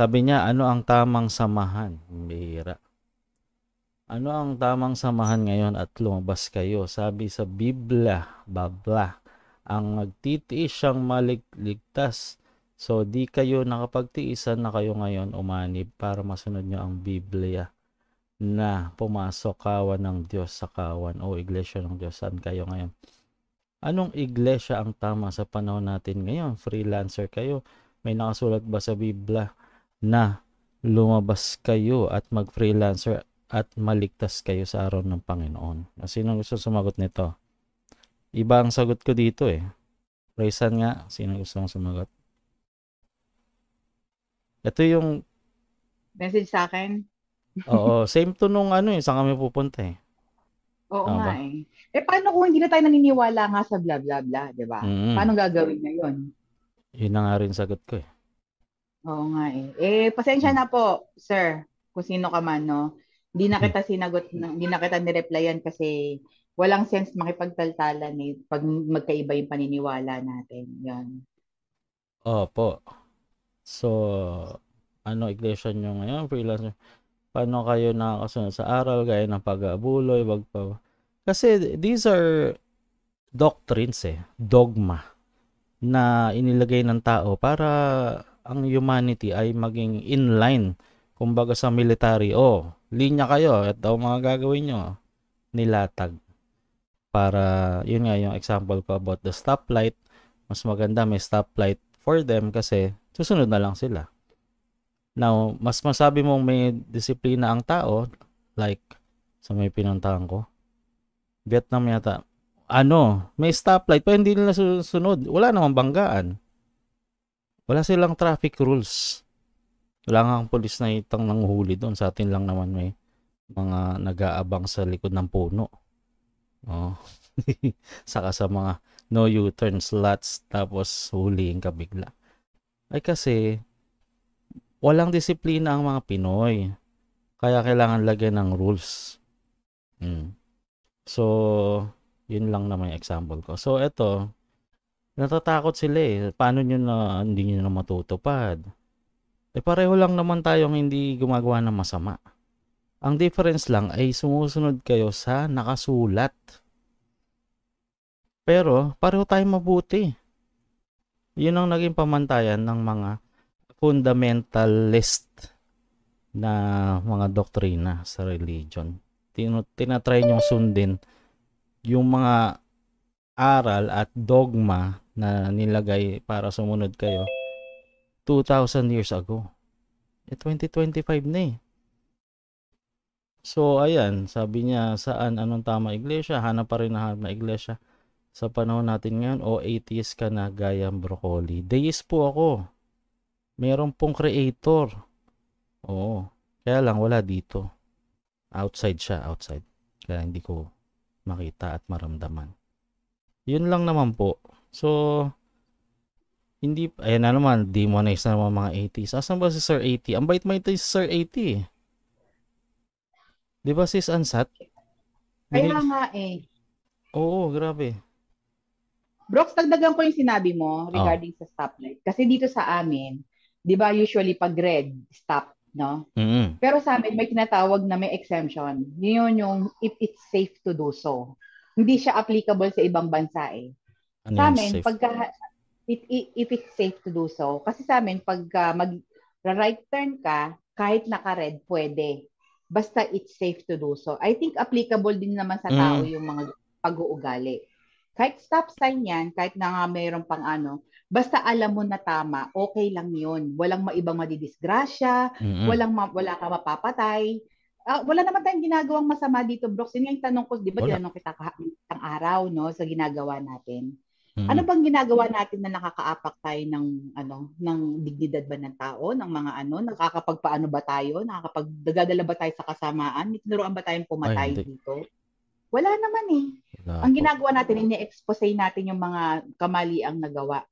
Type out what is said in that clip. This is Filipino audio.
Sabi niya, ano ang tamang samahan? Bihira. Ano ang tamang samahan ngayon at lumabas kayo? Sabi sa Biblia, babla, ang nagtitiis siyang maligtas. So, di kayo nakapagtiisan na kayo ngayon umanib para masunod nyo ang Biblia na pumasok kawan ng Diyos sa kawan o iglesia ng Diyos. Saan kayo ngayon? Anong iglesia ang tama sa panahon natin ngayon? Freelancer kayo. May nakasulat ba sa Biblia na lumabas kayo at mag-freelancer at maligtas kayo sa araw ng Panginoon? Sino gusto sumagot nito? Iba ang sagot ko dito eh. Raisan nga, sino gusto sumagot? Ito yung Message sa akin? oo, same to nung saan kami pupunta eh. Oo Tama nga ba? eh. Eh paano kung hindi na tayo naniniwala nga sa blah blah blah, 'di ba? Mm. Paano gagawin ngayon? Yun na nga rin sagot ko eh. Oo nga eh. Eh pasensya Mm. na po, sir, kung sino ka man, no. Hindi na kita sinagot, hindi na kita nireplyan kasi walang sense makipagtaltalan eh pag magkaiba yung paniniwala natin. 'Yan. Opo. So, ano iglesia nyo ngayon? Freelancer. Paano kayo nakakasunod sa aral gaya ng pag-aabuloy, kasi these are doctrines eh, dogma na inilagay ng tao para ang humanity ay maging in line. Kumbaga sa military, linya kayo, ito ang mga gagawin nyo, nilatag. Para, yun nga yung example ko about the stoplight, mas maganda may stoplight for them kasi susunod na lang sila. Now, mas masabi mong may disiplina ang tao, like sa may pinuntahan ko, Vietnam yata, may stoplight pa hindi nila susunod. Wala namang banggaan. Wala silang traffic rules. Wala nga ang pulis na itang nanguhuli doon. Sa atin lang naman may mga nag-aabang sa likod ng puno. Oh. Saka sa mga no U-turn slots tapos huliin ka bigla. Ay kasi walang disiplina ang mga Pinoy. Kaya kailangan lagyan ng rules. So, yun lang naman yung example ko. So, eto, natatakot sila eh. Paano nyo na hindi nyo na matutupad? Pareho lang naman tayong hindi gumagawa ng masama. Ang difference lang ay sumusunod kayo sa nakasulat. Pero, pareho tayong mabuti. Yun ang naging pamantayan ng mga fundamentalist na mga doktrina sa religion. Tinatry nyong sundin yung mga aral at dogma na nilagay para sumunod kayo 2,000 years ago. 2025 na eh. So, ayan, sabi niya, anong tama iglesia? Hanap pa rin na iglesia sa panahon natin ngayon o atheist ka na gayang broccoli. Deist po ako. Meron pong creator. Oo. Kaya lang wala dito. Outside siya, outside. Kaya hindi ko makita at maramdaman. Yun lang naman po. So, hindi, ayan na naman, demonize na naman mga 80s. Asan ba si Sir 80? Ang bait-bait si Sir 80 eh. Di ba sis Ansat? Kaya nga eh. Oo, grabe. Brooks, dagdagan ko yung sinabi mo Oh. regarding sa stoplight. Kasi dito sa amin, 'di ba usually pag red, stop, no? Mm-hmm. Pero sa amin may tinatawag na may exemption. Yun yung if it's safe to do so. Hindi siya applicable sa ibang bansa eh. Ano Sa yung amin, safe? if it's safe to do so, kasi sa amin, pagka mag-right turn ka, kahit naka-red, pwede. Basta it's safe to do so. I think applicable din naman sa tao yung mga pag-uugali. Kahit stop sign yan, kahit na nga mayroon pang basta alam mo na tama, okay lang yun. Walang maibang madidisgrasya, wala ka mapapatay. Wala naman tayong ginagawang masama dito, Brooks. Yun yung tanong ko, di ba Wala. tinanong kita isang araw, no, sa ginagawa natin. Mm-hmm. Ano bang ginagawa natin na nakakaapak tayo ng dignidad ba ng tao, ng mga nakakapagpaano ba tayo, nakakapagdadala ba tayo sa kasamaan, may tinuruan ba tayong pumatay dito? Wala naman eh. Wala Ang po. ginagawa natin, ini-expose natin yung mga kamaliang nagawa.